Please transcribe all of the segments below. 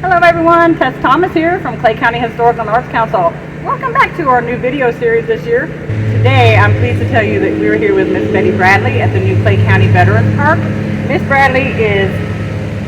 Hello everyone, Tess Thomas here from Clay County Historical and Arts Council. Welcome back to our new video series this year. Today I'm pleased to tell you that we're here with Miss Betty Bradley at the new Clay County Veterans Park. Miss Bradley is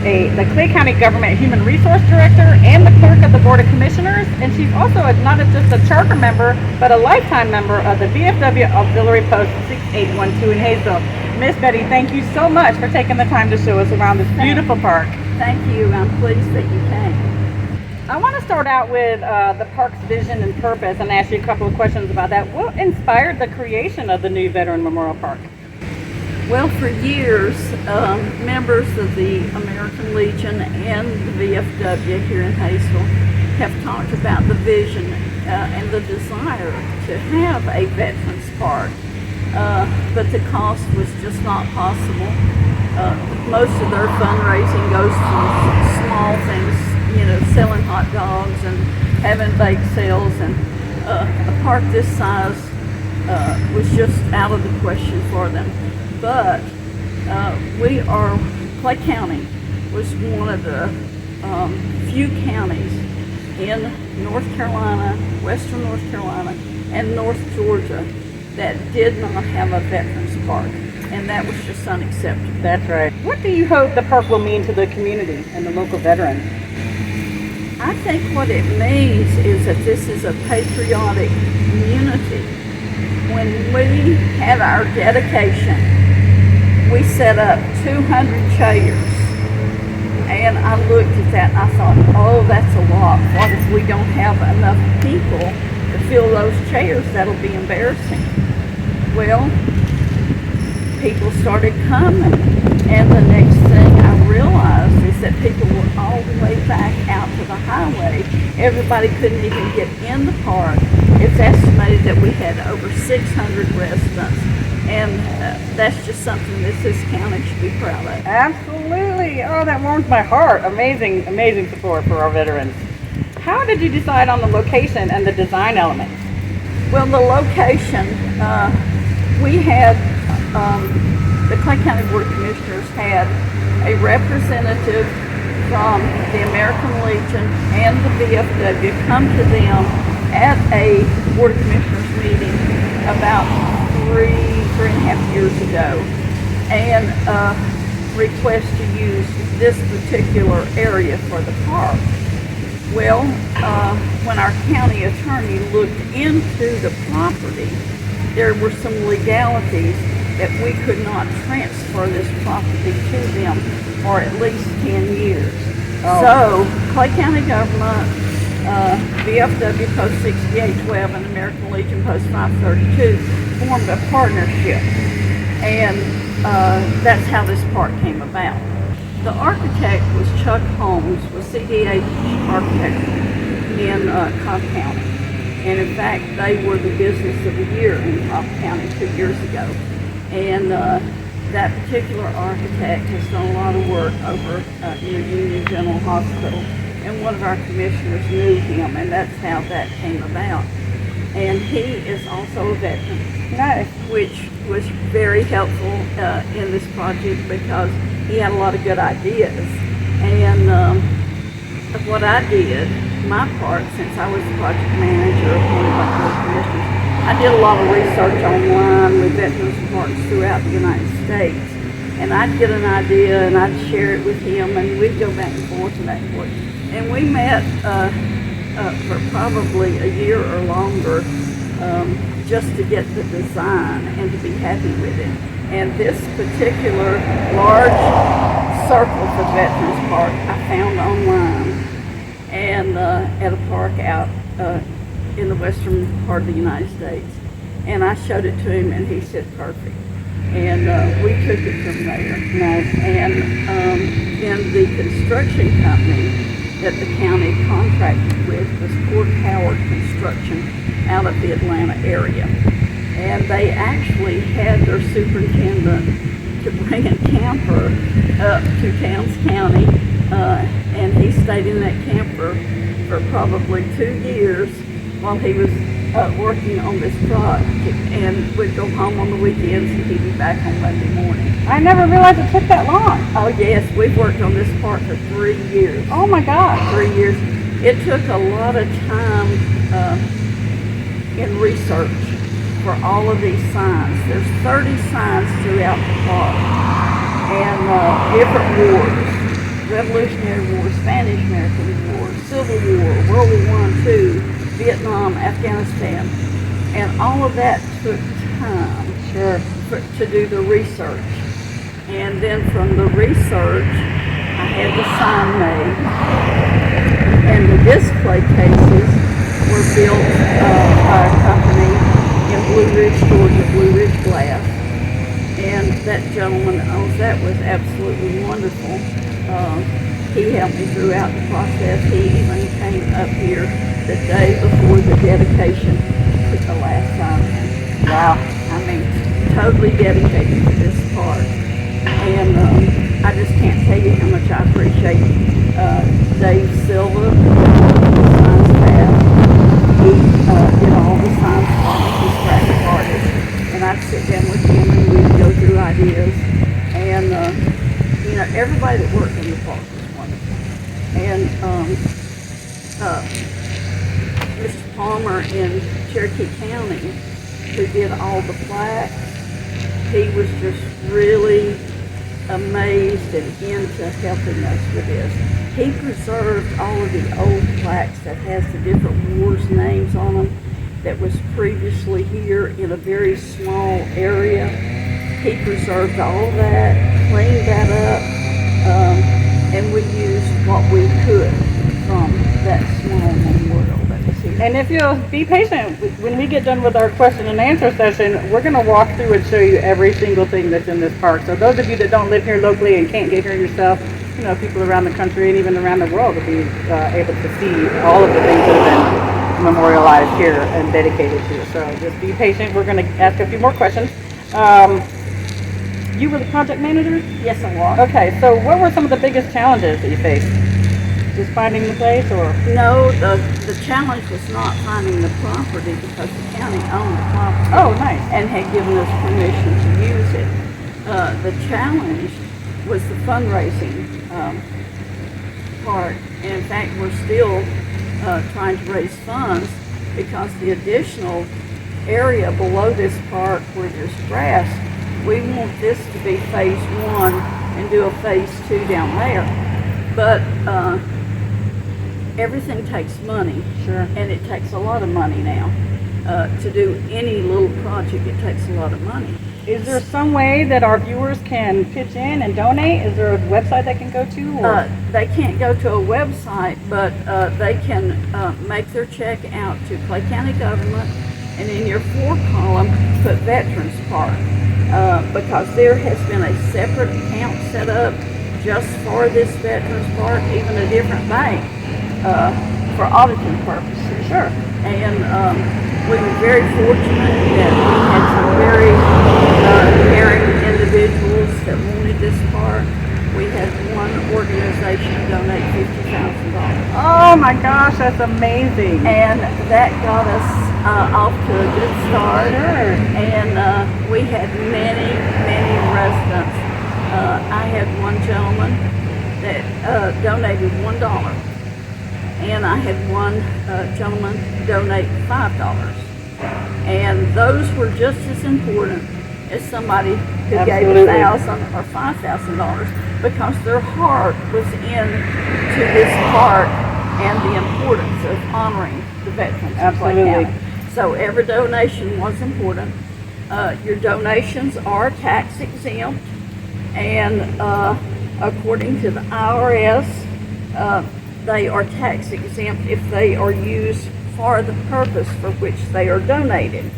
the Clay County Government Human Resource Director and the Clerk of the Board of Commissioners, and she's also not just a charter member, but a lifetime member of the VFW Auxiliary Post 6812 in Hayesville. Miss Betty, thank you so much for taking the time to show us around this beautiful park. Thank you. I'm pleased that you came. I want to start out with the park's vision and purpose and ask you a couple of questions about that. What inspired the creation of the new Veteran Memorial Park? Well, for years, members of the American Legion and the VFW here in Hayesville have talked about the vision and the desire to have a Veterans Park, but the cost was just not possible. Most of their fundraising goes to small things, you know, selling hot dogs and having bake sales, and a park this size was just out of the question for them. But Clay County was one of the few counties in North Carolina, Western North Carolina, and North Georgia that did not have a Veterans Park. And that was just unacceptable. That's right. What do you hope the park will mean to the community and the local veterans? I think what it means is that this is a patriotic community. When we had our dedication, we set up 200 chairs. And I looked at that and I thought, oh, that's a lot. What if we don't have enough people to fill those chairs? That'll be embarrassing. Well, people started coming, and the next thing I realized is that people were all the way back out to the highway. Everybody couldn't even get in the park. It's estimated that we had over 600 residents, and that's just something that this county should be proud of. Absolutely. Oh, that warms my heart. Amazing, amazing support for our veterans. How did you decide on the location and the design elements? Well, the location, we had the Clay County Board of Commissioners had a representative from the American Legion and the VFW come to them at a Board of Commissioners meeting about three and a half years ago, and request to use this particular area for the park. Well, when our county attorney looked into the property, there were some legalities that we could not transfer this property to them for at least 10 years. Oh. So, Clay County government, VFW Post 6812 and American Legion Post 532 formed a partnership, and that's how this park came about. The architect was Chuck Holmes, was CDH architect in Cobb County. And in fact, they were the business of the year in Cobb County 2 years ago. And that particular architect has done a lot of work over Union General Hospital. And one of our commissioners knew him, and that's how that came about. And he is also a veteran, Nice. which was very helpful in this project because he had a lot of good ideas. And what I did, my part, since I was the project manager of one of our board commissioners, I did a lot of research online with veterans parks throughout the United States. And I'd get an idea and I'd share it with him, and we'd go back and forth and back and forth. And we met for probably a year or longer just to get the design and to be happy with it. And this particular large circle for Veterans Park I found online, and at a park out in the western part of the United States. And I showed it to him, and he said, perfect. And we took it from there. Nice. And then the construction company that the county contracted with was Fort Howard Construction out of the Atlanta area. And they actually had their superintendent to bring a camper up to Towns County, and he stayed in that camper for probably 2 years while he was working on this project, and we'd go home on the weekends and he'd be back on Monday morning. I never realized it took that long. Oh yes, we've worked on this part for 3 years. Oh my gosh. 3 years. It took a lot of time in research for all of these signs. There's 30 signs throughout the park, and different wars. Revolutionary War, Spanish-American War, Civil War, World War I, II, Vietnam, Afghanistan, and all of that took time to do the research. And then from the research, I had the sign made, and the display cases were built by a company in Blue Ridge, Georgia, Blue Ridge Glass, and that gentleman that owns that was absolutely wonderful. He helped me throughout the process. He even came up here the day before the dedication to the last sign. Wow. I mean, totally dedicated to this park. And I just can't tell you how much I appreciate Dave Silva, the signs path. He did all the signs for me. He's graphic artist. And I'd sit down with him and we'd go through ideas. And you know, everybody that worked in the park was wonderful. And Mr. Palmer in Cherokee County, who did all the plaques, he was just really amazed and into helping us with this. He preserved all of the old plaques that has the different wars' names on them that was previously here in a very small area. He preserved all that, cleaned that up, and we used what we could from that small memorial that was here. And if you'll be patient, when we get done with our question and answer session, we're going to walk through and show you every single thing that's in this park. So those of you that don't live here locally and can't get here yourself, you know, people around the country and even around the world will be able to see all of the things that have been memorialized here and dedicated here. So just be patient. We're going to ask a few more questions. You were the project manager? Yes, I was. Okay, so what were some of the biggest challenges that you faced? Just finding the place, or? No, the challenge was not finding the property because the county owned the property. Oh, nice. And had given us permission to use it. The challenge was the fundraising part. And in fact, we're still trying to raise funds because the additional area below this park where there's grass, we want this to be phase 1 and do a phase 2 down there. But everything takes money. Sure. And it takes a lot of money now. To do any little project, it takes a lot of money. Is there some way that our viewers can pitch in and donate? Is there a website they can go to? Or? They can't go to a website, but they can make their check out to Clay County Government, and in your for column, put Veterans Park. Because there has been a separate account set up just for this Veterans Park, even a different bank, for auditing purposes. Sure. And we were very fortunate that we had some very caring individuals that wanted this park. We had one organization donate $50,000. Oh my gosh, that's amazing. And that got us off to a good start. Sure. And we had many, many residents. I had one gentleman that donated $1. And I had one gentleman donate $5. And those were just as important as somebody who Absolutely. gave $1,000 or $5,000 because their heart was into this park and the importance of honoring the veterans of Clay Absolutely. County. So every donation was important. Your donations are tax exempt, and according to the IRS, they are tax exempt if they are used for the purpose for which they are donated.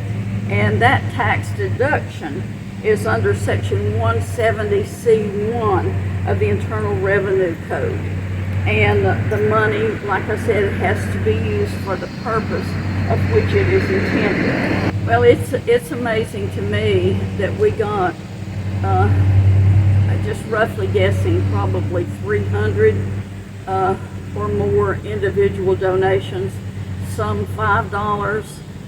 And that tax deduction is under section 170C1 of the Internal Revenue Code. And the money, like I said, has to be used for the purpose of which it is intended. Well, it's amazing to me that we got, just roughly guessing, probably 300 or more individual donations, some $5,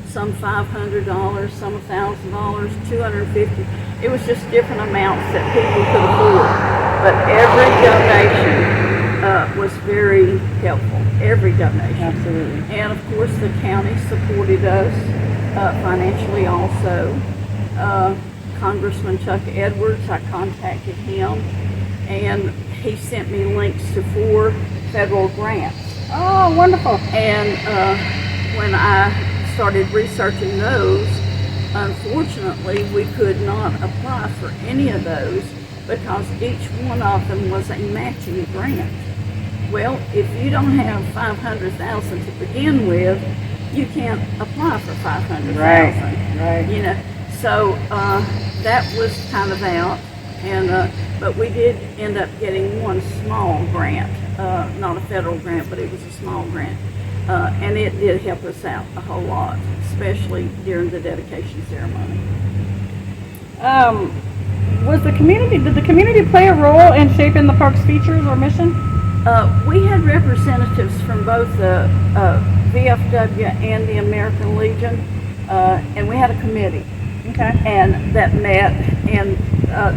some $500, some $1,000, $250. It was just different amounts that people could afford. But every donation was very helpful. Every donation. Absolutely. And of course, the county supported us financially also. Congressman Chuck Edwards, I contacted him, and he sent me links to 4 federal grants. Oh, wonderful. And when I started researching those, unfortunately, we could not apply for any of those because each one of them was a matching grant. Well, if you don't have $500,000 to begin with, you can't apply for $500,000. Right. You know, so that was kind of out, and but we did end up getting one small grant, not a federal grant, but it was a small grant, and it did help us out a whole lot, especially during the dedication ceremony. Did the community play a role in shaping the park's features or mission? We had representatives from both the VFW and the American Legion, and we had a committee. Okay. And that met, and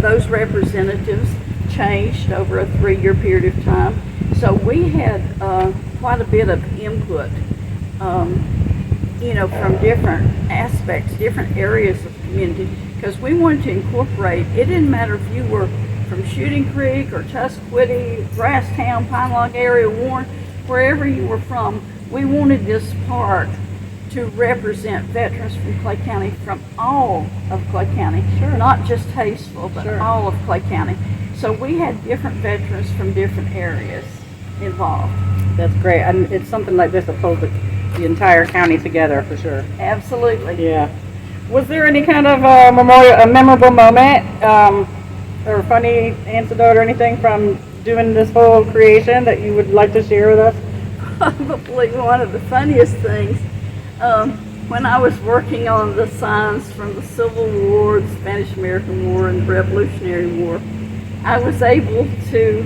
those representatives changed over a 3-year period of time. So we had quite a bit of input, you know, from different aspects, different areas of the community, because we wanted to incorporate. It didn't matter if you were from Shooting Creek or Tusquity, Grasstown, Pine Log area, Warren, wherever you were from, we wanted this park to represent veterans from Clay County, from all of Clay County, Sure. not just Tazeville, but Sure. all of Clay County. So we had different veterans from different areas involved. That's great. And it's something like this that pulls the entire county together for sure. Absolutely. Yeah. Was there any kind of a memorable moment or funny anecdote or anything from doing this whole creation that you would like to share with us? Probably one of the funniest things, when I was working on the signs from the Civil War, the Spanish-American War, and the Revolutionary War, I was able to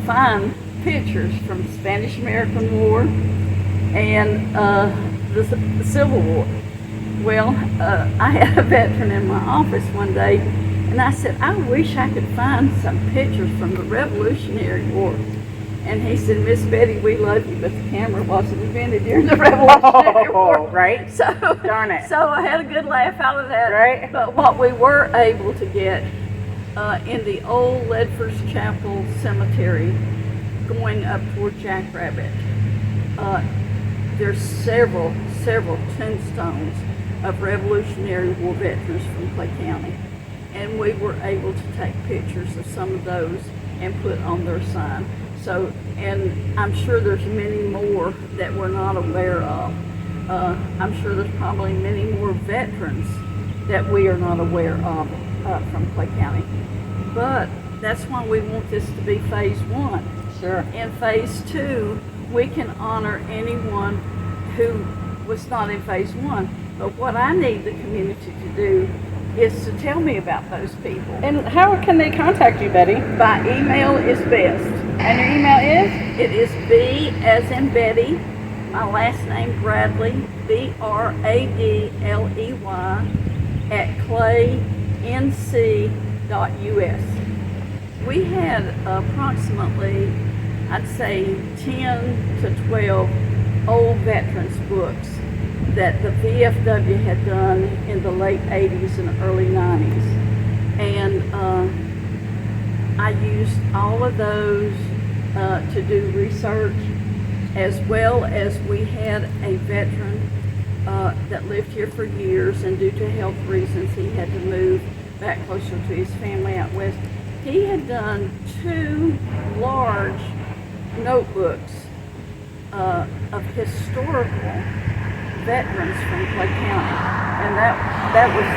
find pictures from the Spanish-American War and the Civil War. Well, I had a veteran in my office one day, and I said, I wish I could find some pictures from the Revolutionary War. And he said, Miss Betty, we love you, but the camera wasn't invented during the Revolutionary War. Right? So, Darn it. So I had a good laugh out of that. Right. But what we were able to get in the old Ledford's Chapel Cemetery, going up toward Jackrabbit, there's several tombstones of Revolutionary War veterans from Clay County. And we were able to take pictures of some of those and put on their sign. So, and I'm sure there's many more that we're not aware of. I'm sure there's probably many more veterans that we are not aware of from Clay County. But that's why we want this to be phase 1. Sure. In phase 2, we can honor anyone who was not in phase 1. But what I need the community to do is to tell me about those people. And how can they contact you, Betty? By email is best. And your email is? It is B as in Betty, my last name Bradley, BRADLEY, at claync.us. We had approximately, I'd say 10 to 12 old veterans books that the VFW had done in the late 80s and early 90s. And I used all of those to do research, as well as we had a veteran that lived here for years, and due to health reasons he had to move back closer to his family out west. He had done 2 large notebooks of historical veterans from Clay County, and that was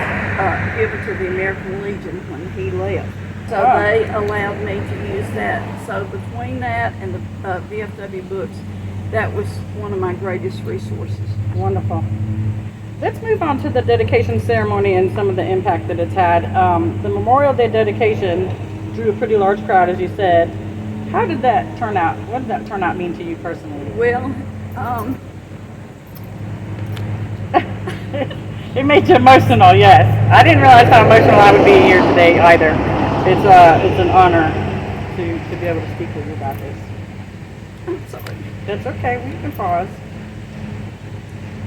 given to the American Legion when he left. So they allowed me to use that. So between that and the VFW books, that was one of my greatest resources. Wonderful. Let's move on to the dedication ceremony and some of the impact that it's had. The Memorial Day dedication drew a pretty large crowd, as you said. How did that turn out? What did that turnout mean to you personally? Well, It made you emotional, yes. I didn't realize how emotional I would be here today either. It's an honor to be able to speak with you about this. I'm sorry. That's okay. We can pause.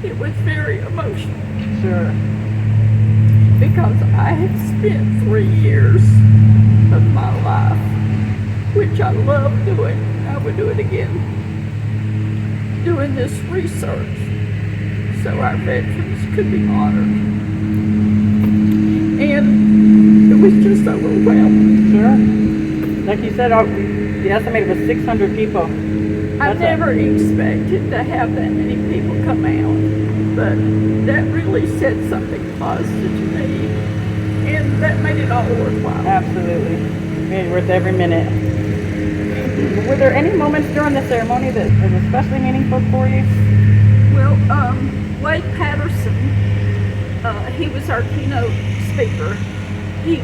It was very emotional Sure. because I have spent 3 years of my life, which I love doing. I would do it again. Doing this research so our veterans could be honored. And it was just overwhelming. Sure. Like you said, the estimate was 600 people. I never expected to have that many people come out, but that really said something positive to me, and that made it all worthwhile. Absolutely. Made it worth every minute. Were there any moments during the ceremony that was especially meaningful for you? Well, Wade Patterson, he was our keynote speaker. He's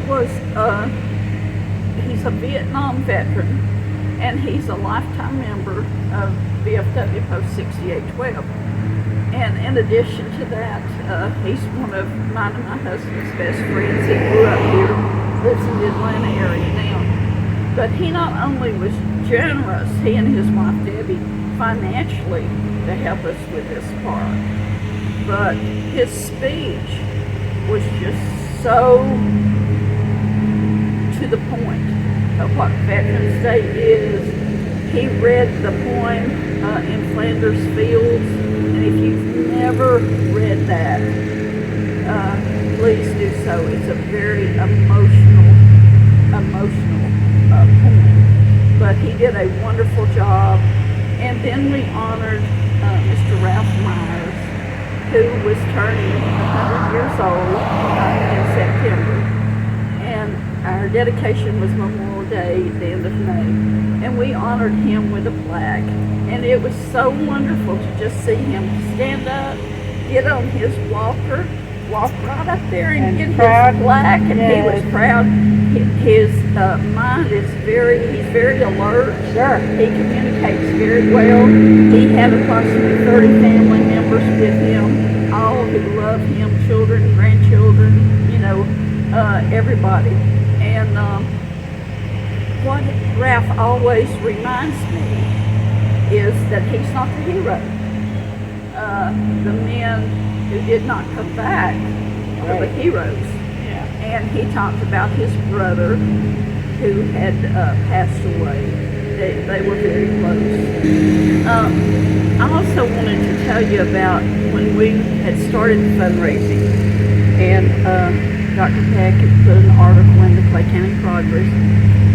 a Vietnam veteran, and he's a lifetime member of VFW Post 6812. And in addition to that, he's one of mine and my husband's best friends. He grew up here, lives in the Atlanta area now. But he not only was generous, he and his wife Debbie, financially to help us with this park, but his speech was just so to the point of what Veterans Day is. He read the poem in Flanders Fields, and if you've never read that, please do so. It's a very emotional poem. But he did a wonderful job. And then we honored Mr. Ralph Myers, who was turning 100 years old in September. And our dedication was Memorial Day at the end of May. And we honored him with a plaque. And it was so wonderful to just see him stand up, get on his walker, walk right up there and get proud. His plaque. And Yes. he was proud. His mind is he's very alert. Sure. He communicates very well. He had approximately 30 family members with him, all who love him, children, grandchildren, everybody. And what Ralph always reminds me is that he's not the hero. The men who did not come back are the heroes. And he talked about his brother who had passed away. They were very close. I also wanted to tell you about when we had started fundraising, and Dr. Peck had put an article in the Clay County Progress,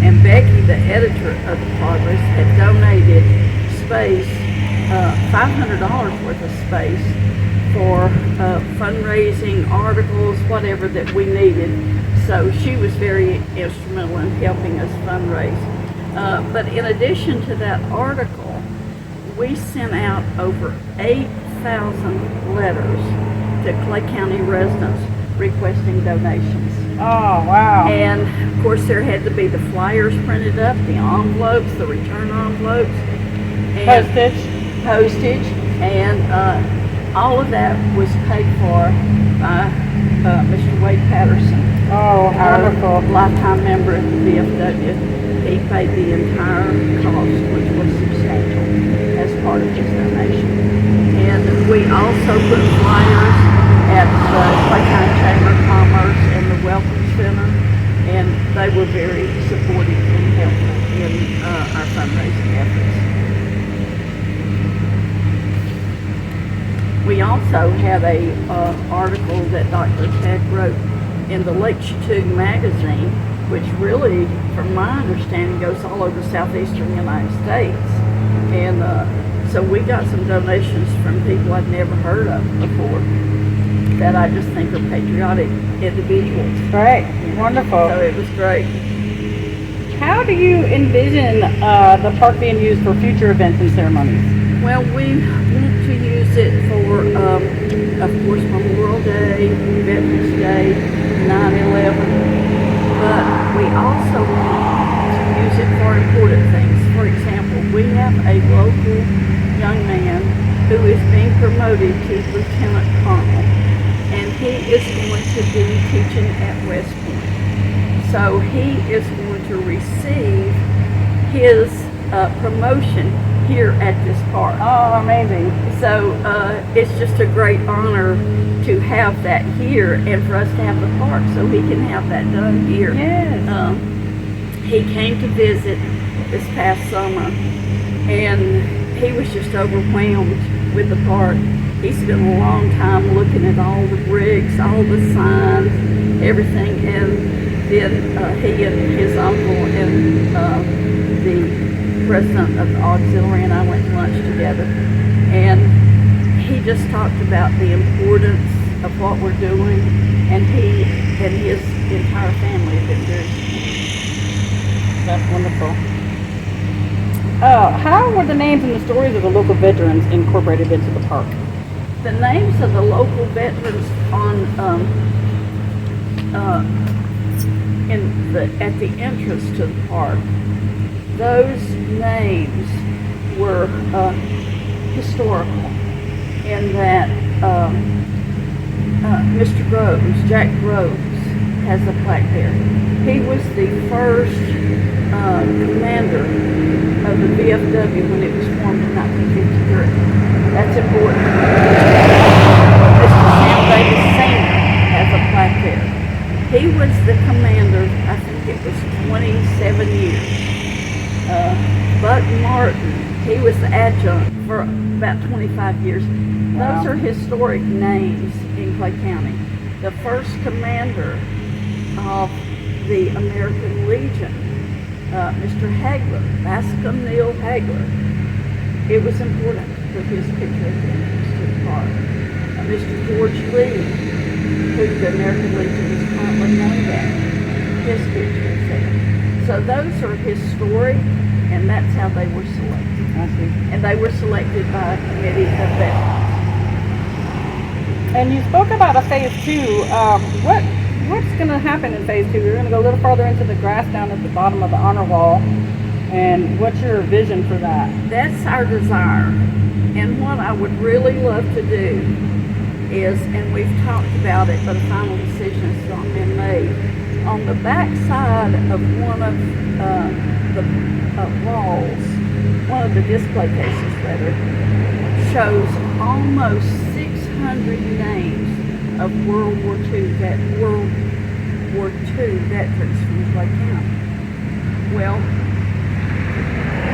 and Becky, the editor of the Progress, had donated space, $500 worth of space for fundraising, articles, whatever that we needed. So she was very instrumental in helping us fundraise. But in addition to that article, we sent out over 8,000 letters to Clay County residents requesting donations. Oh, wow. And of course there had to be the flyers printed up, the envelopes, the return envelopes. And postage. And all of that was paid for by Mr. Wade Patterson. Oh, wonderful. Our lifetime member at the VFW. He paid the entire cost, which was substantial, as part of his donation. And we also put flyers at the Clay County Chamber of Commerce and the Welcome Center, and they were very supportive and helpful in our fundraising efforts. We also had a article that Dr. Peck wrote in the Lake Chattooga magazine, which really, from my understanding, goes all over southeastern United States. And so we got some donations from people I'd never heard of before that I just think are patriotic individuals. Right. Wonderful. So it was great. How do you envision the park being used for future events and ceremonies? Well, we want to use it for, of course, Memorial Day, Veterans Day, 9/11, but we also want to use it for important things. For example, we have a local young man who is being promoted to Lieutenant Colonel, and he is going to be teaching at West Point. So he is going to receive his promotion here at this park. Oh, amazing. So it's just a great honor to have that here and for us to have the park so he can have that done here. Yes. He came to visit this past summer and he was just overwhelmed with the park. He spent a long time looking at all the bricks, all the signs, everything, and then he and his uncle and the president of the auxiliary and I went to lunch together, and he just talked about the importance of what we're doing, and he and his entire family have been very supportive. That's wonderful. How were the names and the stories of the local veterans incorporated into the park? The names of the local veterans on at the entrance to the park, those names were historical in that Mr. Groves, Jack Groves, has a plaque there. He was the first commander of the VFW when it was formed in 1953. That's important. Mr. Sam Davis Sr. has a plaque there. He was the commander, I think it was 27 years. Bud Martin, he was the adjunct for about 25 years. Wow. Those are historic names in Clay County. The first commander of the American Legion, Mr. Hagler, Bascom Neil Hagler. It was important to put his picture at the entrance to the park. Mr. George Lee, who the American Legion is currently named after, his picture is there. So those are historic, and that's how they were selected. I see. And they were selected by a committee of veterans. And you spoke about a phase 2. What's going to happen in phase 2? We're going to go a little farther into the grass down at the bottom of the honor wall. And what's your vision for that? That's our desire. And what I would really love to do is, and we've talked about it, but a final decision has not been made. On the back side of one of the walls, one of the display cases rather, shows almost 600 names of World War II veterans from Clay County. Well,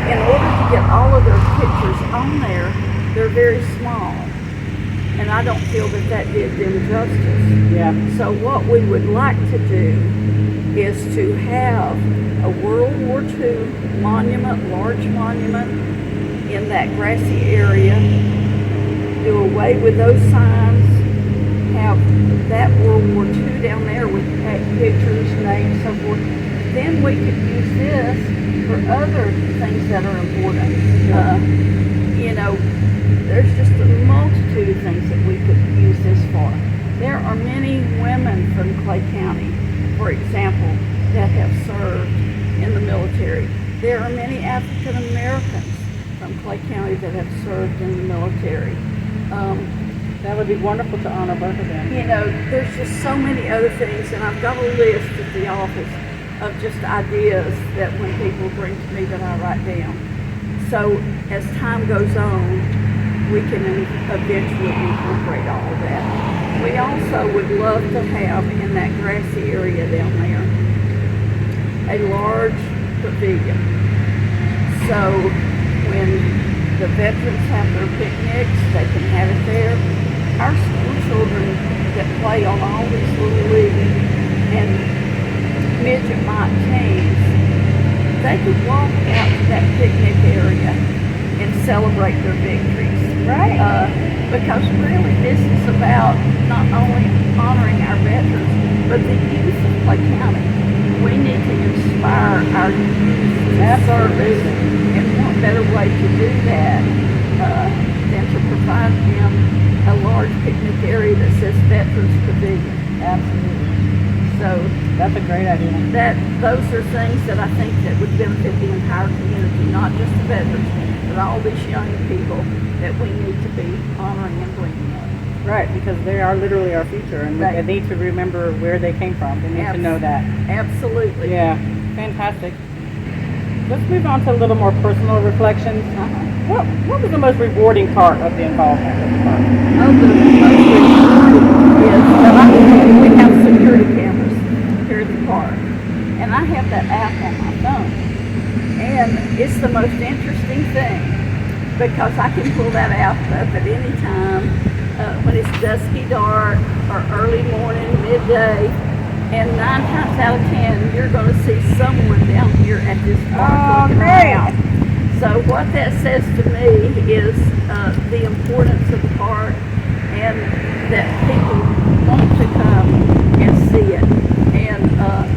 in order to get all of their pictures on there, they're very small. And I don't feel that that did them justice. Yeah. So what we would like to do is to have a World War II monument, large monument in that grassy area, do away with those signs, have that World War II down there with pictures, names, so forth. Then we could use this for other things that are important. You know, there's just a multitude of things that we could use this for. There are many women from Clay County, for example, that have served in the military. There are many African Americans from Clay County that have served in the military. That would be wonderful to honor both of them. You know, there's just so many other things, and I've got a list at the office of just ideas that when people bring to me that I write down. So as time goes on, we can eventually incorporate all of that. We also would love to have in that grassy area down there a large pavilion. So when the veterans have their picnics, they can have it there. Our school children that play on all these little leagues and midget mite teams, they could walk out to that picnic area and celebrate their victories. Right. Because really this is about not only honoring our veterans, but the youth of Clay County. We need to inspire our youth to service, and what better way to do that than to provide them a large picnic area that says Veterans Pavilion. Absolutely. So that's a great idea. Those are things that I think that would benefit the entire community, not just the veterans, but all these young people that we need to be honoring and bringing up. Right, because they are literally our future, and Right. they need to remember where they came from. They need to know that. Absolutely. Yeah, fantastic. Let's move on to a little more personal reflections. What was the most rewarding part of the involvement with the park? Oh, the most rewarding is that we have security cameras here at the park, and I have that app on my phone, and it's the most interesting thing because I can pull that app up at any time when it's dusky dark or early morning, midday, and 9 times out of 10 you're going to see someone down here at this park looking around. So what that says to me is the importance of the park and that people want to come and see it.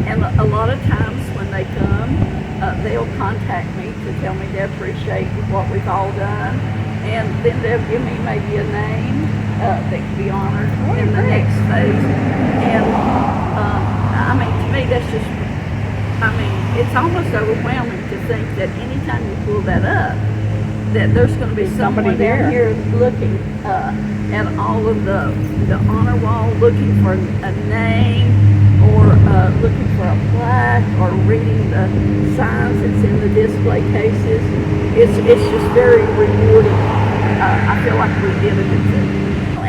And a lot of times when they come, they'll contact me to tell me they appreciate what we've all done. And then they'll give me maybe a name that can be honored in the next phase. And I mean, to me, that's just, it's almost overwhelming to think that anytime you pull that up, that there's going to be someone down here looking at all of the honor wall, looking for a name, or looking for a plaque, or reading the signs that's in the display cases. It's just very rewarding. I feel like we did a good thing.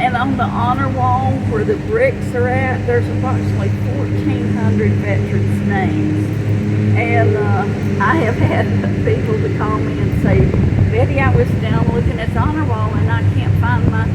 And on the honor wall where the bricks are at, there's approximately 1,400 veterans' names. And I have had people to call me and say, Betty, I was down looking at the honor wall and I can't find my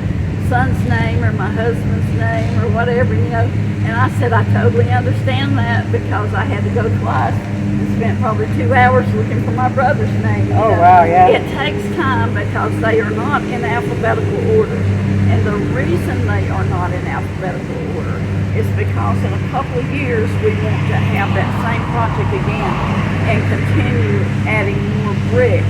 son's name or my husband's name or whatever, you know. And I said, I totally understand that because I had to go twice and spent probably 2 hours looking for my brother's name. Oh, wow, yeah. It takes time because they are not in alphabetical order. And the reason they are not in alphabetical order is because in a couple of years we want to have that same project again and continue adding more bricks.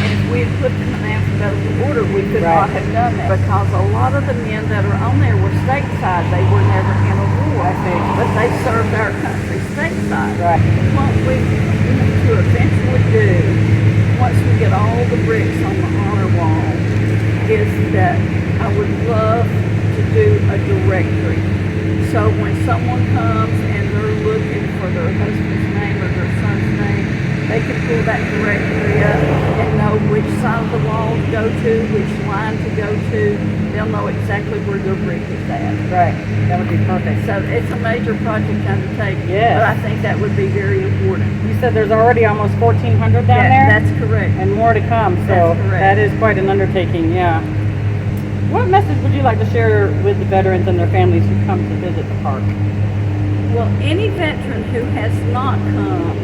And if we had put them in alphabetical order, we could not have done that because a lot of the men that are on there were stateside. They were never in a war, but they served our country stateside. Right. What we want to eventually do, once we get all the bricks on the honor wall, is that I would love to do a directory. So when someone comes and they're looking for their husband's name or their son's name, they can pull that directory up and know which side of the wall to go to, which line to go to. They'll know exactly where their brick is at. Right. That would be perfect. So it's a major project undertaking. Yes. But I think that would be very important. You said there's already almost 1,400 down there? That's correct. And more to come. So That's correct. That is quite an undertaking, yeah. What message would you like to share with the veterans and their families who come to visit the park? Well, any veteran who has not come,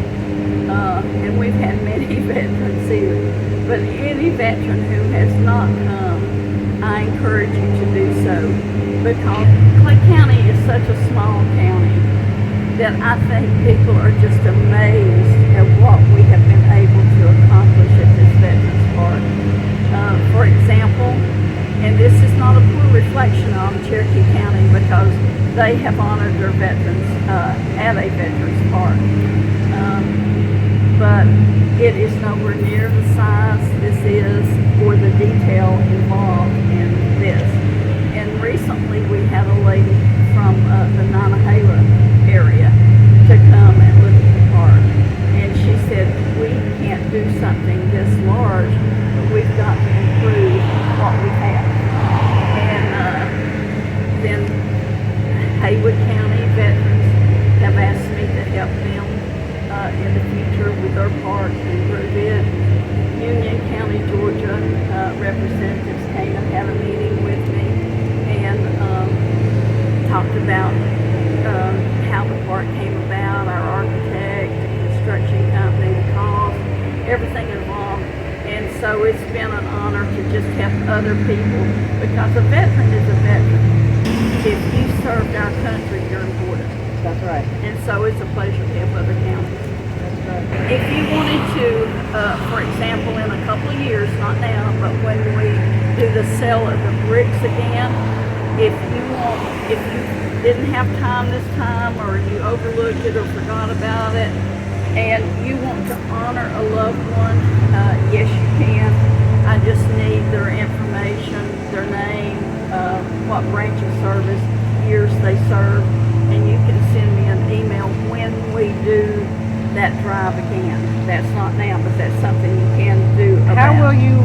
and we've had many veterans here, but any veteran who has not come, I encourage you to do so because Clay County is such a small county that I think people are just amazed at what we have been able to accomplish at this Veterans Park. For example, and this is not a poor reflection on Cherokee County because they have honored their veterans at a Veterans Park. But it is nowhere near the size this is or the detail involved in this. And recently we had a lady from the Nantahala area to come and look at the park. And she said, we can't do something this large, but we've got to improve what we have. And then Haywood County veterans have asked me to help them in the future with their park to improve it. Union County, Georgia representatives came and had a meeting with me and talked about how the park came about, our architect, construction company, the cost, everything involved. And so it's been an honor to just help other people because a veteran is a veteran. If you served our country, you're important. That's right. And so it's a pleasure to help other counties. That's right. If you wanted to, for example, in a couple of years, not now, but when we do the sale of the bricks again, if you didn't have time this time or you overlooked it or forgot about it, and you want to honor a loved one, yes you can. I just need their information, their name, what what branch of service, years they served, and you can send me an email when we do that drive again. That's not now, but that's something you can do about. How will you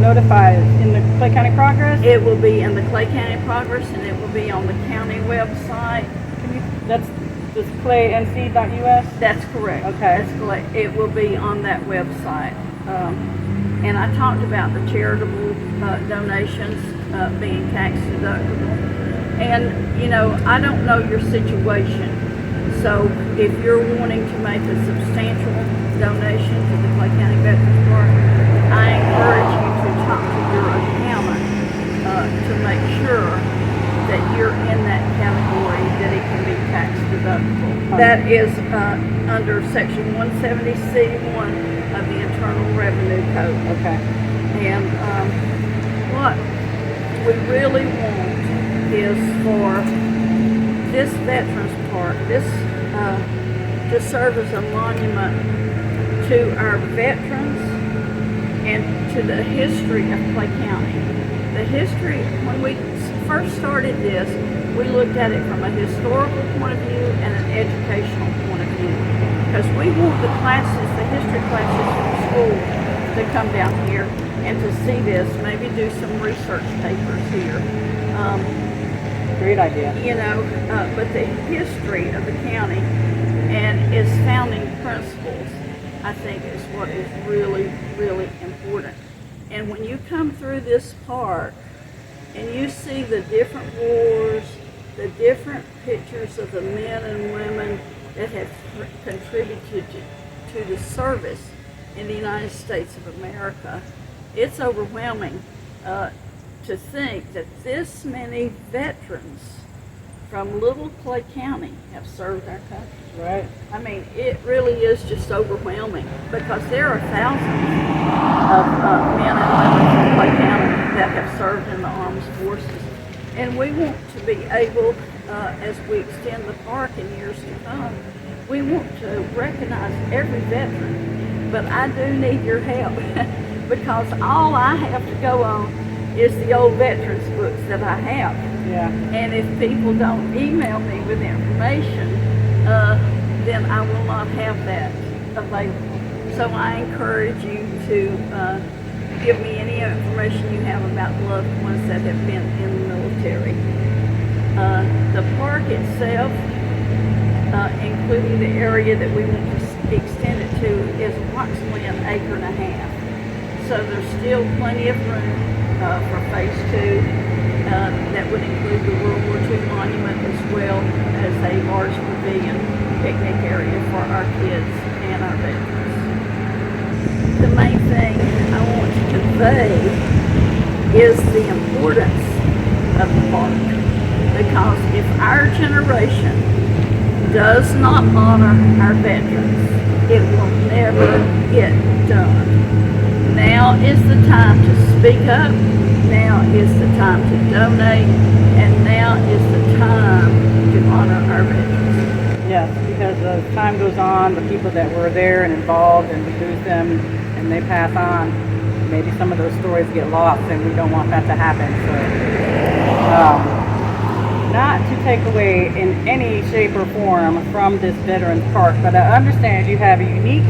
notify us? In the Clay County Progress? It will be in the Clay County Progress, and it will be on the county website. That's just claync.us? That's correct. Okay. That's correct. It will be on that website. And I talked about the charitable donations being tax deductible. And, you know, I don't know your situation. So if you're wanting to make a substantial donation to the Clay County Veterans Park, I encourage you to talk to your accountant to make sure that you're in that category that it can be tax deductible. That is under Section 170C1 of the Internal Revenue Code. Okay. And what we really want is for this Veterans Park, to serve as a monument to our veterans and to the history of Clay County. The history, when we first started this, we looked at it from a historical point of view and an educational point of view. Because we want the classes, the history classes from school to come down here and to see this, maybe do some research papers here. Great idea. You know, but the history of the county and its founding principles, I think, is what is really, really important. And when you come through this park and you see the different wars, the different pictures of the men and women that have contributed to the service in the United States of America, it's overwhelming to think that this many veterans from little Clay County have served our country. Right. I mean, it really is just overwhelming because there are thousands of men and women from Clay County that have served in the armed forces. And we want to be able, as we extend the park in years to come, we want to recognize every veteran. But I do need your help because all I have to go on is the old veterans books that I have. Yeah. And if people don't email me with information, then I will not have that available. So I encourage you to give me any information you have about loved ones that have been in the military. The park itself, including the area that we want to extend it to, is approximately 1.5 acres. So there's still plenty of room for phase 2. That would include the World War II monument as well as a large pavilion picnic area for our kids and our veterans. The main thing I want to convey is the importance of the park, because if our generation does not honor our veterans, it will never get done. Now is the time to speak up. Now is the time to donate, and now is the time to honor our veterans. Yes, because as time goes on, the people that were there and involved, and we lose them, and they pass on, maybe some of those stories get lost, and we don't want that to happen. So, not to take away in any shape or form from this Veterans Park, but I understand you have a unique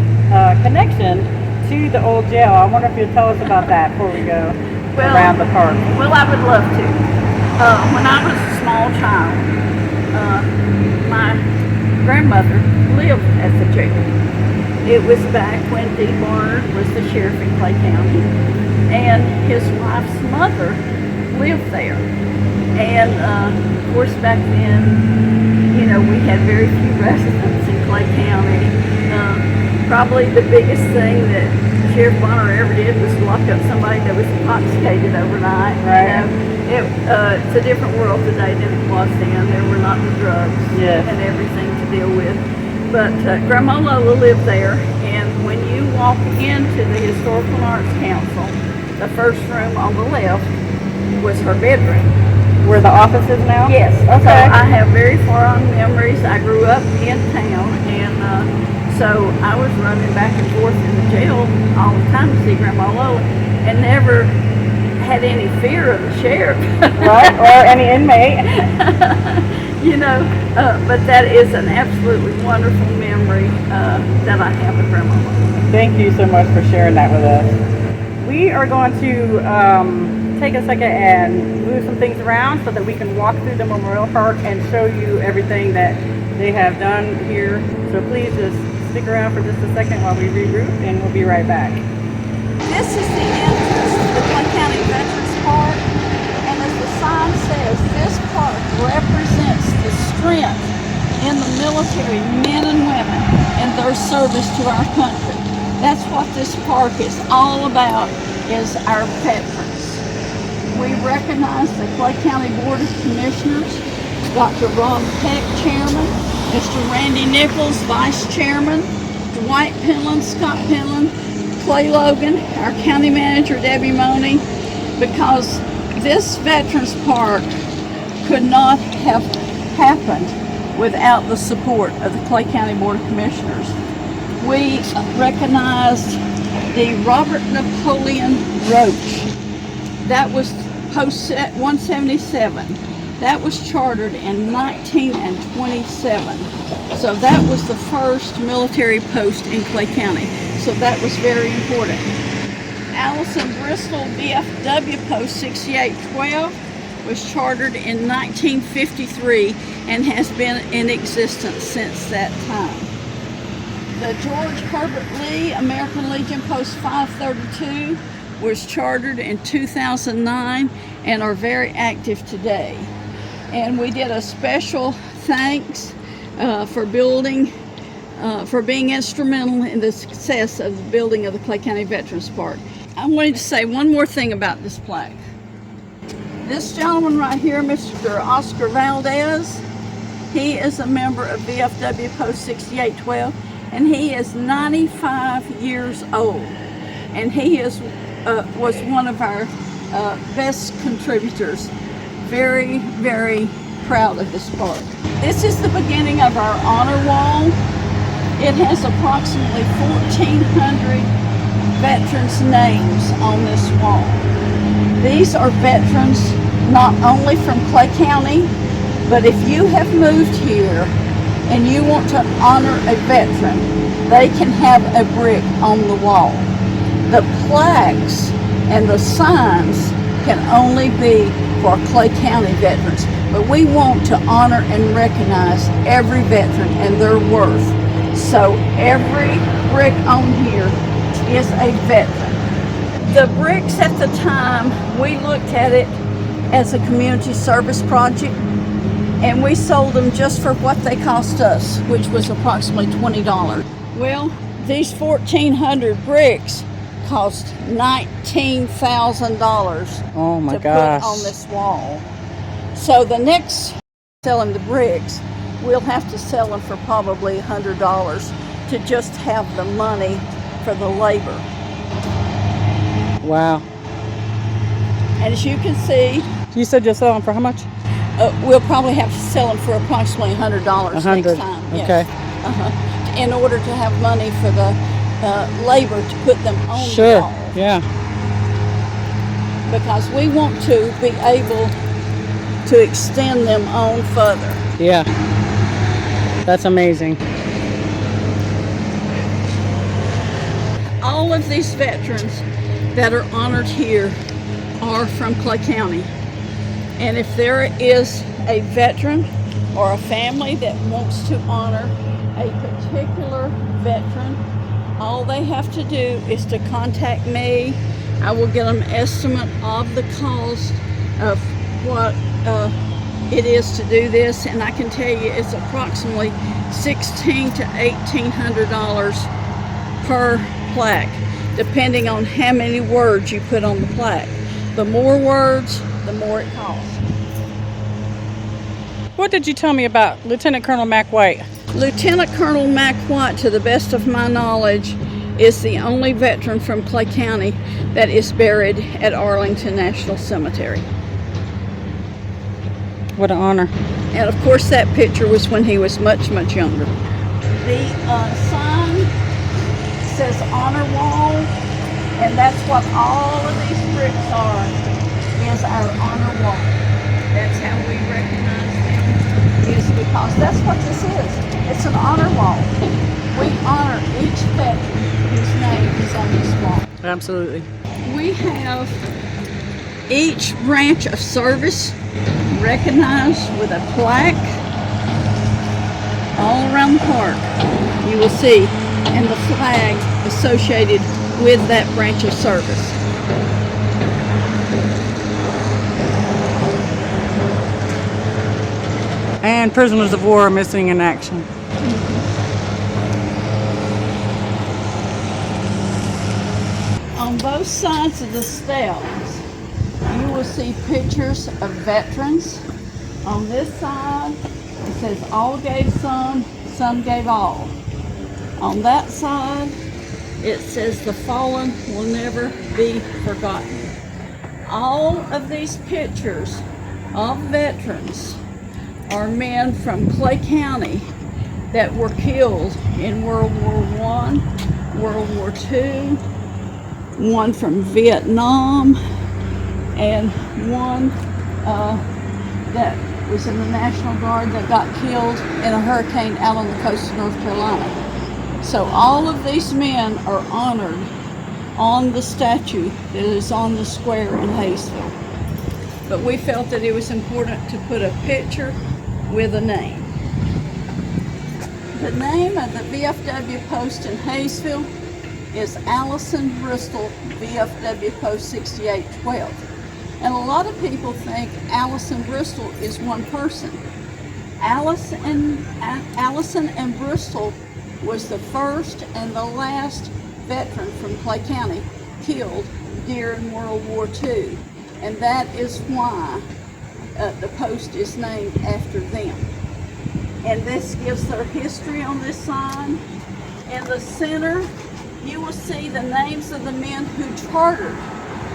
connection to the old jail. I wonder if you'll tell us about that before we go around the park. Well, I would love to. When I was a small child, my grandmother lived at the jail. It was back when D. Barnard was the sheriff in Clay County, and his wife's mother lived there. And of course, back then, you know, we had very few residents in Clay County. Probably the biggest thing that Sheriff Bonner ever did was lock up somebody that was intoxicated overnight. Right. You know, it's a different world today than it was then. There were not the drugs and everything to deal with. But Grandma Lola lived there, and when you walk into the Historical and Arts Council, the first room on the left was her bedroom. Where the office is now? Yes. Okay. So I have very far-on memories. I grew up in town, and so I was running back and forth in the jail all the time to see Grandma Lola, and never had any fear of the sheriff. Right, or any inmate. You know, but that is an absolutely wonderful memory that I have of Grandma. Thank you so much for sharing that with us. We are going to take a second and move some things around so that we can walk through the Memorial Park and show you everything that they have done here. So please just stick around for just a second while we regroup, and we'll be right back. This is the entrance to the Clay County Veterans Park, and as the sign says, this park represents the strength in the military men and women and their service to our country. That's what this park is all about, is our veterans. We recognize the Clay County Board of Commissioners, Dr. Rob Peck, Chairman, Mr. Randy Nichols, Vice Chairman, Dwight Penland, Scott Penland, Clay Logan, our County Manager, Debbie Money, because this Veterans Park could not have happened without the support of the Clay County Board of Commissioners. We recognized the Robert Napoleon Roach. That was post 177. That was chartered in 1927. So that was the first military post in Clay County. So that was very important. Allison Bristol VFW Post 6812 was chartered in 1953 and has been in existence since that time. The George Herbert Lee American Legion Post 532 was chartered in 2009 and are very active today. And we did a special thanks for being instrumental in the success of the building of the Clay County Veterans Park. I wanted to say one more thing about this plaque. This gentleman right here, Mr. Oscar Valdez, he is a member of VFW Post 6812, and he is 95 years old. And he was one of our best contributors. Very, very proud of this park. This is the beginning of our honor wall. It has approximately 1,400 veterans' names on this wall. These are veterans not only from Clay County, but if you have moved here and you want to honor a veteran, they can have a brick on the wall. The plaques and the signs can only be for Clay County veterans, but we want to honor and recognize every veteran and their worth. So every brick on here is a veteran. The bricks at the time, we looked at it as a community service project, and we sold them just for what they cost us, which was approximately $20. Well, these 1,400 bricks cost $19,000 Oh my to gosh. put on this wall. So the next selling the bricks, we'll have to sell them for probably $100 to just have the money for the labor. Wow. And as you can see, You said you're selling for how much? we'll probably have to sell them for approximately $100 next time. Yes. Okay. In order to have money for the labor to put them on the Sure. wall. Yeah. Because we want to be able to extend them on further. Yeah. That's amazing. All of these veterans that are honored here are from Clay County. And if there is a veteran or a family that wants to honor a particular veteran, all they have to do is to contact me. I will get an estimate of the cost of what it is to do this, and I can tell you it's approximately $1,600 to $1,800 per plaque, depending on how many words you put on the plaque. The more words, the more it costs. What did you tell me about Lieutenant Colonel Mac White? Lieutenant Colonel Mac White, to the best of my knowledge, is the only veteran from Clay County that is buried at Arlington National Cemetery. What an honor. And of course that picture was when he was much, much younger. The sign says honor wall, and that's what all of these bricks are. as our honor wall. That's how we recognize them, is because that's what this is. It's an honor wall. We honor each veteran whose name is on this wall. Absolutely. We have each branch of service recognized with a plaque all around the park. You will see, and the flag associated with that branch of service. And prisoners of war are missing in action. On both sides of the steps, you will see pictures of veterans. On this side, it says all gave some gave all. On that side, it says the fallen will never be forgotten. All of these pictures of veterans are men from Clay County that were killed in World War I, World War II, one from Vietnam, and one that was in the National Guard that got killed in a hurricane out on the coast of North Carolina. So all of these men are honored on the statue that is on the square in Hayesville. But we felt that it was important to put a picture with a name. The name of the VFW post in Hayesville is Allison Bristol VFW Post 6812. And a lot of people think Allison Bristol is one person. Allison and Bristol was the first and the last veteran from Clay County killed during World War II. And that is why the post is named after them. And this gives their history on this sign. In the center, you will see the names of the men who chartered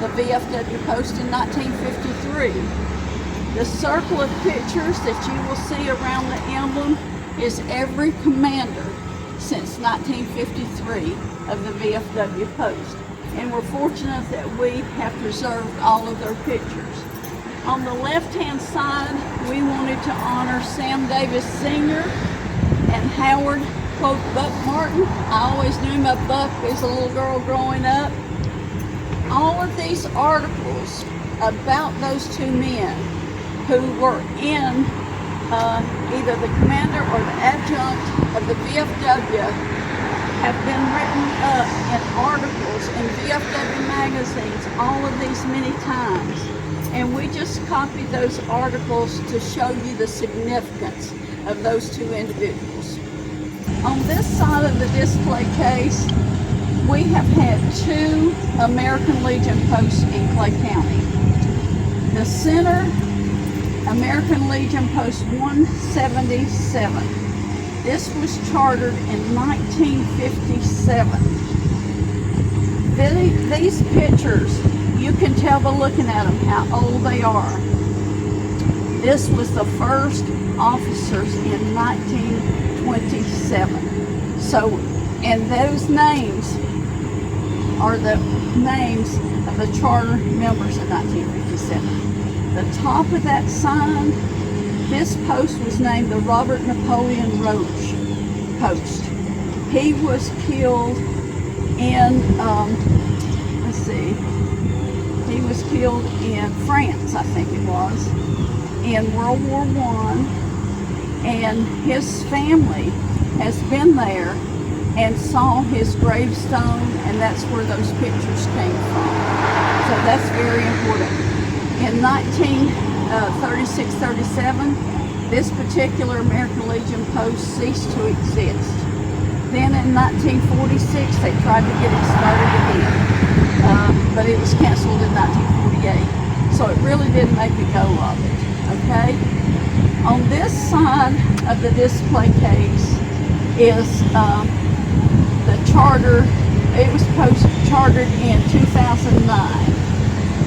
the VFW post in 1953. The circle of pictures that you will see around the emblem is every commander since 1953 of the VFW post. And we're fortunate that we have preserved all of their pictures. On the left-hand side, we wanted to honor Sam Davis Sr. and Howard, quote, Buck Martin. I always knew him as Buck as a little girl growing up. All of these articles about those two men who were in either the commander or the adjunct of the VFW have been written up in articles in VFW magazines all of these many times. And we just copied those articles to show you the significance of those two individuals. On this side of the display case, we have had two American Legion posts in Clay County. The center, American Legion Post 177. This was chartered in 1957. These pictures, you can tell by looking at them how old they are. This was the first officers in 1927. So, and those names are the names of the charter members in 1957. The top of that sign, this post was named the Robert Napoleon Roach Post. He was killed in, he was killed in France, I think it was, in World War I, and his family has been there and saw his gravestone, and that's where those pictures came from. So that's very important. In 1936-37, this particular American Legion post ceased to exist. Then in 1946, they tried to get it started again, but it was canceled in 1948. So it really didn't make a go of it, okay? On this side of the display case is the charter. It was chartered in 2009.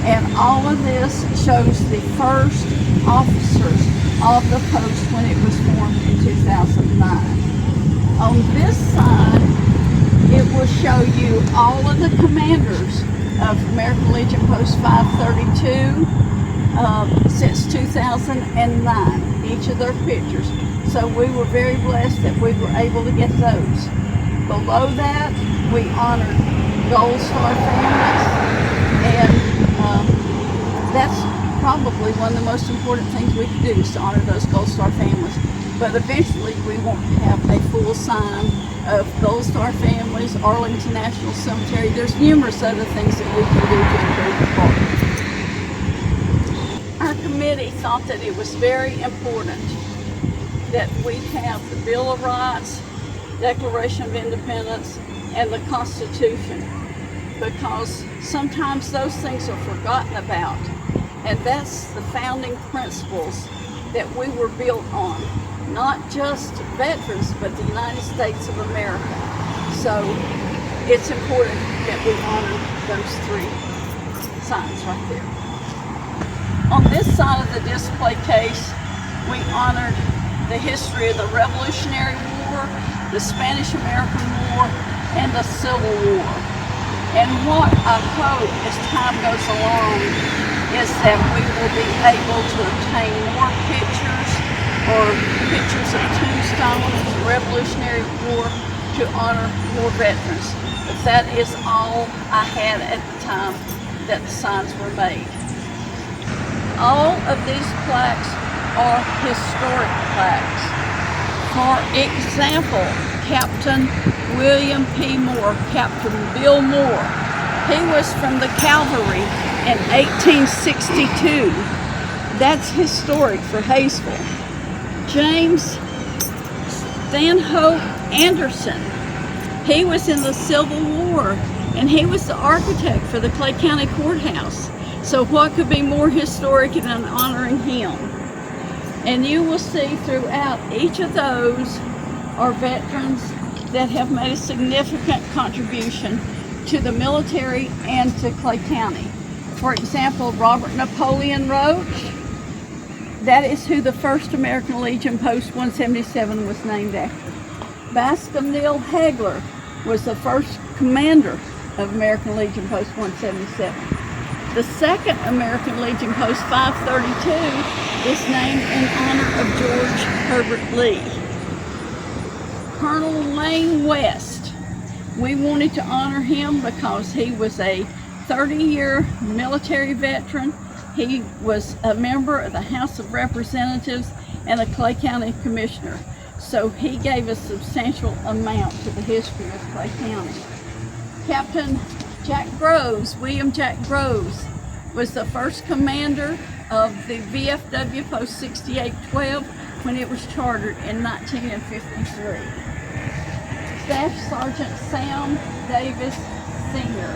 And all of this shows the first officers of the post when it was formed in 2009. On this side, it will show you all of the commanders of American Legion Post 532, since 2009, each of their pictures. So we were very blessed that we were able to get those. Below that, we honored Gold Star families, and that's probably one of the most important things we can do is to honor those Gold Star families. But eventually we want to have a full sign of Gold Star families, Arlington National Cemetery. There's numerous other things that we can do to improve the park. Our committee thought that it was very important that we have the Bill of Rights, Declaration of Independence, and the Constitution, because sometimes those things are forgotten about, and that's the founding principles that we were built on, not just veterans, but the United States of America. So it's important that we honor those three signs right there. On this side of the display case, we honored the history of the Revolutionary War, the Spanish-American War, and the Civil War. And what I hope as time goes along is that we will be able to obtain more pictures or pictures of tombstones, Revolutionary War, to honor more veterans. But that is all I had at the time that the signs were made. All of these plaques are historic plaques. For example, Captain William P. Moore, Captain Bill Moore, he was from the cavalry in 1862. That's historic for Hayesville. James Stanhope Anderson, he was in the Civil War, and he was the architect for the Clay County Courthouse. So what could be more historic than honoring him? And you will see throughout each of those are veterans that have made a significant contribution to the military and to Clay County. For example, Robert Napoleon Roach, that is who the first American Legion Post 177 was named after. Bascom Neal Hagler was the first commander of American Legion Post 177. The second American Legion Post 532 is named in honor of George Herbert Lee. Colonel Lane West, we wanted to honor him because he was a 30-year military veteran. He was a member of the House of Representatives and a Clay County Commissioner. So he gave a substantial amount to the history of Clay County. Captain Jack Groves, William Jack Groves, was the first commander of the VFW Post 6812 when it was chartered in 1953. Staff Sergeant Sam Davis Sr.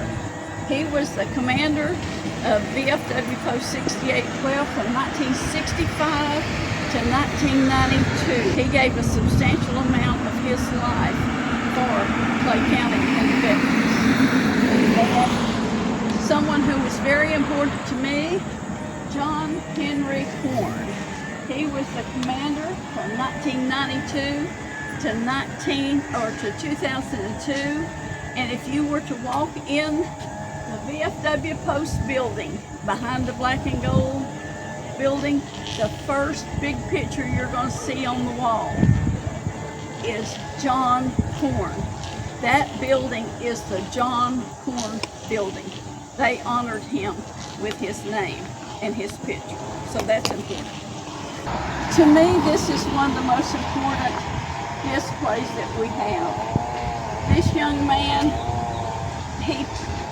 He was the commander of VFW Post 6812 from 1965 to 1992. He gave a substantial amount of his life for Clay County and the veterans. And someone who was very important to me, John Henry Horn. He was the commander from 1992 to 2002. And if you were to walk in the VFW Post building, behind the black and gold building, the first big picture you're going to see on the wall is John Horn. That building is the John Horn building. They honored him with his name and his picture. So that's important. To me, this is one of the most important displays that we have. This young man, he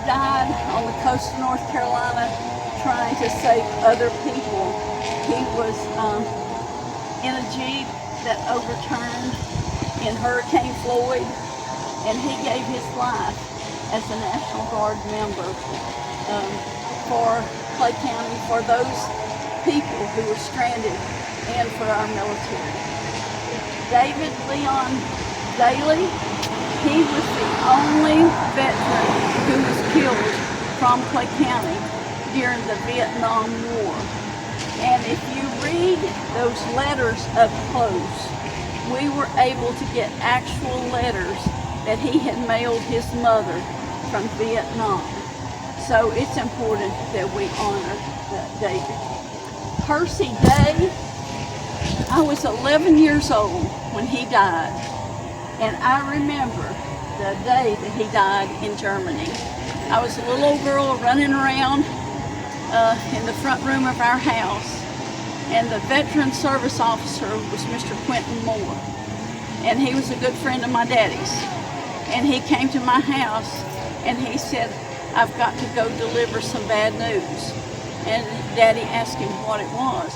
died on the coast of North Carolina trying to save other people. He was in a Jeep that overturned in Hurricane Floyd, and he gave his life as a National Guard member for Clay County, for those people who were stranded, and for our military. David Leon Daly, he was the only veteran who was killed from Clay County during the Vietnam War. And if you read those letters up close, we were able to get actual letters that he had mailed his mother from Vietnam. So it's important that we honor David. Percy Day. I was 11 years old when he died, and I remember the day that he died in Germany. I was a little old girl running around in the front room of our house, and the veteran service officer was Mr. Quentin Moore, and he was a good friend of my daddy's. And he came to my house and he said, "I've got to go deliver some bad news." And Daddy asked him what it was,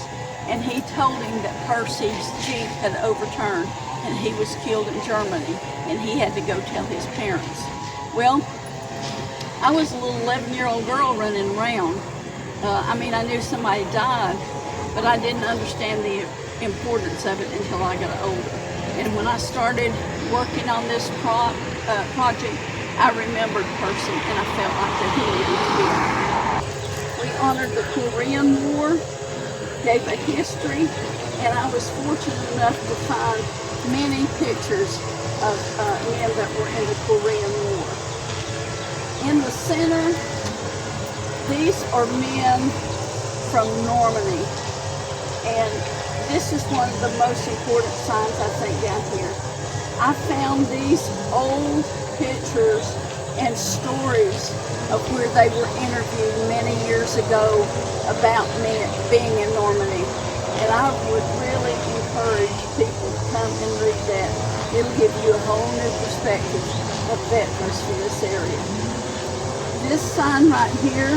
and he told him that Percy's Jeep had overturned and he was killed in Germany, and he had to go tell his parents. Well, I was a little 11-year-old girl running around. I knew somebody died, but I didn't understand the importance of it until I got older. And when I started working on this project, I remembered Percy, and I felt like that he needed to be honored. We honored the Korean War, gave a history, and I was fortunate enough to find many pictures of men that were in the Korean War. In the center, these are men from Normandy, and this is one of the most important signs, I think, down here. I found these old pictures and stories of where they were interviewed many years ago about being in Normandy. And I would really encourage people to come and read that. It'll give you a whole new perspective of veterans from this area. This sign right here,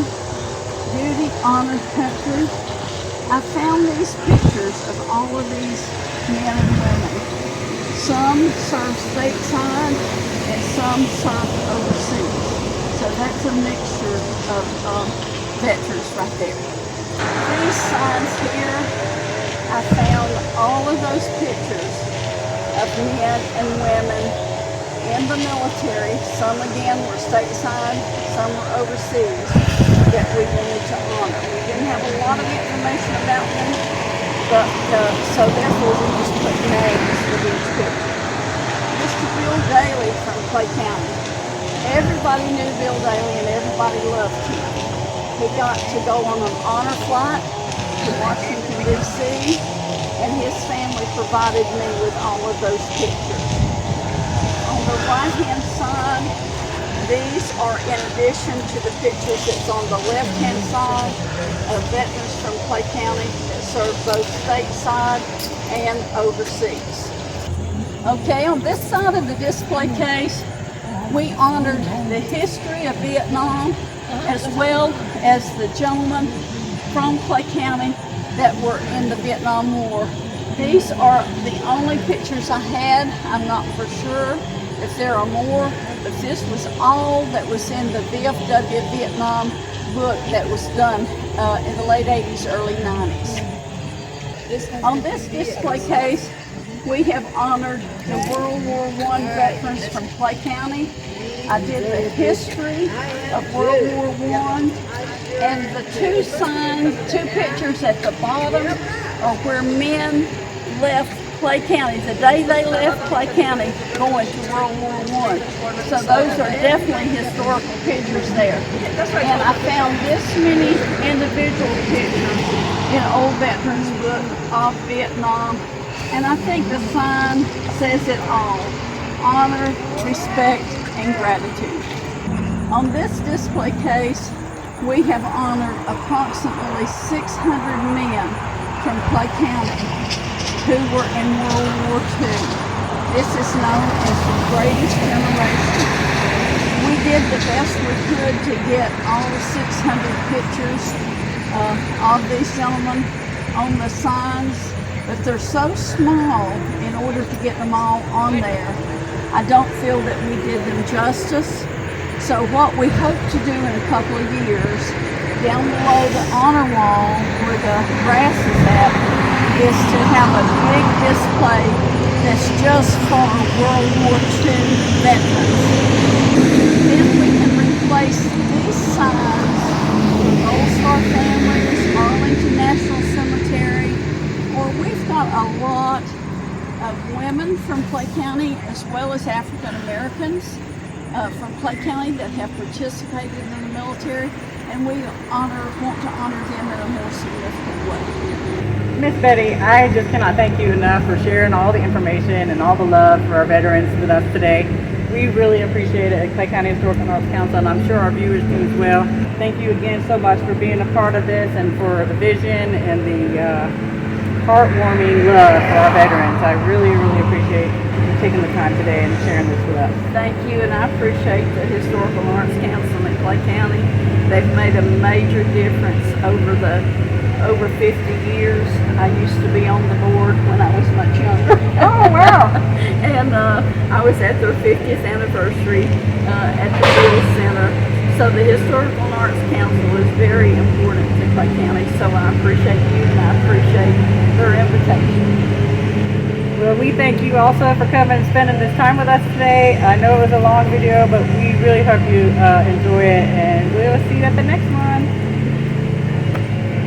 Duty, Honored Country. I found these pictures of all of these men and women. Some served stateside and some served overseas. So that's a mixture of veterans right there. These signs here, I found all of those pictures of men and women in the military. Some again were stateside, some were overseas, that we wanted to honor. We didn't have a lot of information about them, but so therefore we just put names with each picture. Mr. Bill Daly from Clay County. Everybody knew Bill Daly and everybody loved him. He got to go on an honor flight to Washington, D.C., and his family provided me with all of those pictures. On the right-hand side, these are in addition to the pictures that's on the left-hand side of veterans from Clay County that served both stateside and overseas. Okay, on this side of the display case, we honored the history of Vietnam as well as the gentlemen from Clay County that were in the Vietnam War. These are the only pictures I had. I'm not for sure if there are more, but this was all that was in the VFW Vietnam book that was done in the late 80s, early 90s. On this display case, we have honored the World War I veterans from Clay County. I did the history of World War I, and the two pictures at the bottom are where men left Clay County, the day they left Clay County going to World War I. So those are definitely historical pictures there. And I found this many individual pictures in Old Veterans Book of Vietnam. And I think the sign says it all: honor, respect, and gratitude. On this display case, we have honored approximately 600 men from Clay County who were in World War II. This is known as the Greatest Generation. We did the best we could to get all the 600 pictures of these gentlemen on the signs, but they're so small in order to get them all on there. I don't feel that we did them justice. So what we hope to do in a couple of years, down below the honor wall where the grass is at, is to have a big display that's just for World War II veterans. Then we can replace these signs with Gold Star Families, Arlington National Cemetery, or we've got a lot of women from Clay County as well as African Americans from Clay County that have participated in the military. and we want to honor them in a more significant way. Miss Betty, I just cannot thank you enough for sharing all the information and all the love for our veterans with us today. We really appreciate it at Clay County Historical Arts Council, and I'm sure our viewers do as well. Thank you again so much for being a part of this and for the vision and the heartwarming love for our veterans. I really, really appreciate you taking the time today and sharing this with us. Thank you, and I appreciate the Historical Arts Council in Clay County. They've made a major difference over 50 years. I used to be on the board when I was much younger. Oh, wow. And I was at their 50th anniversary at the Field Center. So the Historical Arts Council is very important to Clay County. So I appreciate you, and I appreciate their invitation. Well, we thank you also for coming and spending this time with us today. I know it was a long video, but we really hope you enjoy it, and we'll see you at the next one.